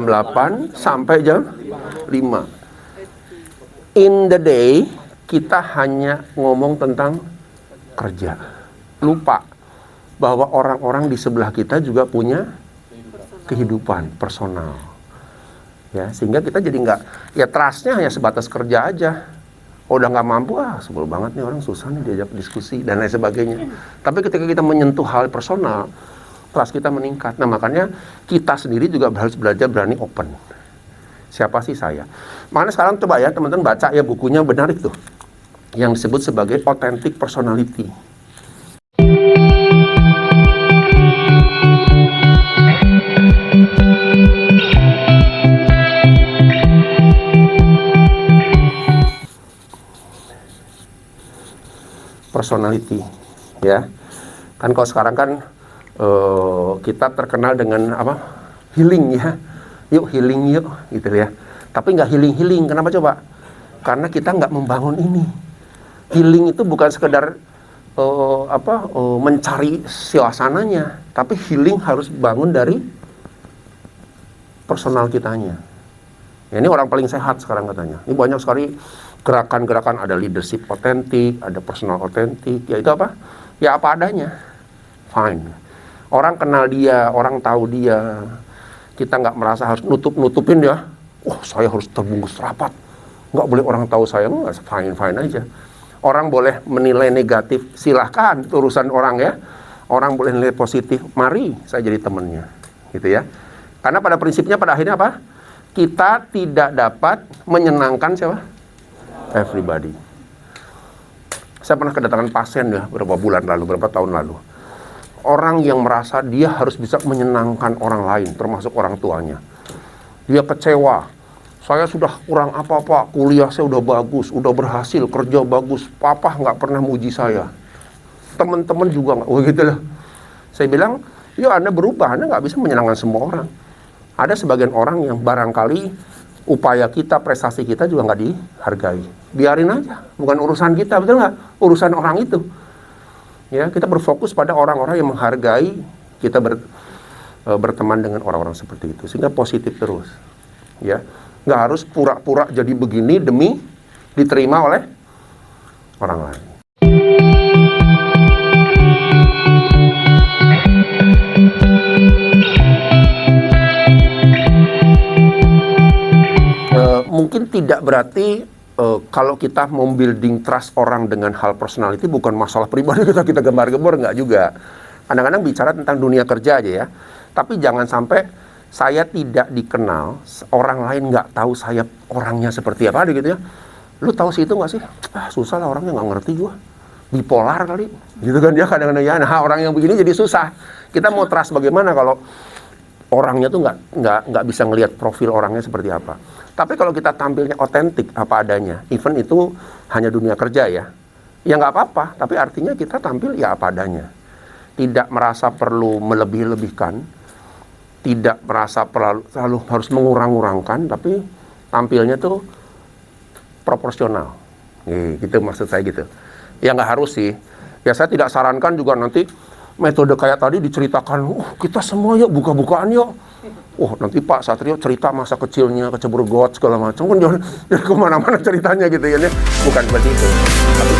8 sampai jam 5. In the day, kita hanya ngomong tentang kerja. Lupa bahwa orang-orang di sebelah kita juga punya kehidupan personal. Ya, sehingga kita jadi nggak, ya trustnya hanya sebatas kerja aja. Oh, udah nggak mampu, sebel banget nih orang, susah nih diajak diskusi dan lain sebagainya. Tapi ketika kita menyentuh hal personal, trust kita meningkat. Nah, makanya kita sendiri juga harus belajar berani open. Siapa sih saya? Makanya sekarang coba ya teman-teman baca ya bukunya, benar itu, yang disebut sebagai authentic personality. Personality, ya kan kalau sekarang kan kita terkenal dengan apa, healing ya, yuk healing yuk gitu ya, tapi nggak healing. Kenapa coba? Karena kita nggak membangun ini. Healing itu bukan sekedar mencari suasananya, tapi healing harus bangun dari personal kitanya. Ya, ini orang paling sehat sekarang katanya. Ini banyak sekali gerakan-gerakan, ada leadership otentik, ada personal otentik. Ya itu apa? Ya apa adanya. Fine. Orang kenal dia, orang tahu dia. Kita nggak merasa harus nutup-nutupin dia. Saya harus terbungkus rapat. Nggak boleh orang tahu saya. Nggak, fine-fine aja. Orang boleh menilai negatif, silahkan, itu urusan orang ya. Orang boleh nilai positif, mari saya jadi temannya. Gitu ya. Karena pada prinsipnya, pada akhirnya apa? Kita tidak dapat menyenangkan siapa? Everybody. Saya pernah kedatangan pasien ya beberapa bulan lalu, beberapa tahun lalu. Orang yang merasa dia harus bisa menyenangkan orang lain, termasuk orang tuanya. Dia kecewa. Saya sudah kurang apa-apa, kuliah saya udah bagus, udah berhasil, kerja bagus. Papa nggak pernah muji saya. Teman-teman juga nggak, gitu lah. Saya bilang, ya Anda berubah, Anda nggak bisa menyenangkan semua orang. Ada sebagian orang yang barangkali upaya kita, prestasi kita juga nggak dihargai. Biarin aja, bukan urusan kita, betul nggak? Urusan orang itu. Ya, kita berfokus pada orang-orang yang menghargai, kita berteman dengan orang-orang seperti itu, sehingga positif terus. Ya, nggak harus pura-pura jadi begini demi diterima oleh orang lain. Mungkin tidak berarti kalau kita membuilding trust orang dengan hal personality bukan masalah pribadi kita gembar-gembor, nggak juga. Kadang-kadang bicara tentang dunia kerja aja ya. Tapi jangan sampai saya tidak dikenal, orang lain nggak tahu saya orangnya seperti apa gitu ya. Lu tahu sih itu nggak sih? Susah lah, orangnya nggak ngerti gua. Bipolar kali, gitu kan ya kadang-kadang ya. Nah, orang yang begini jadi susah. Kita mau trust bagaimana kalau orangnya tuh nggak bisa ngelihat profil orangnya seperti apa. Tapi kalau kita tampilnya otentik apa adanya, even itu hanya dunia kerja ya nggak apa-apa. Tapi artinya kita tampil ya apa adanya. Tidak merasa perlu melebih-lebihkan, tidak merasa selalu harus mengurang-urangkan, tapi tampilnya tuh proporsional. Gitu maksud saya gitu. Ya nggak harus sih. Ya saya tidak sarankan juga nanti metode kayak tadi diceritakan, kita semua yuk buka-bukaan yuk. Nanti Pak Satrio cerita masa kecilnya, kecebur got segala macam, kan jangan kemana-mana ceritanya gitu ya. Bukan seperti itu. Tapi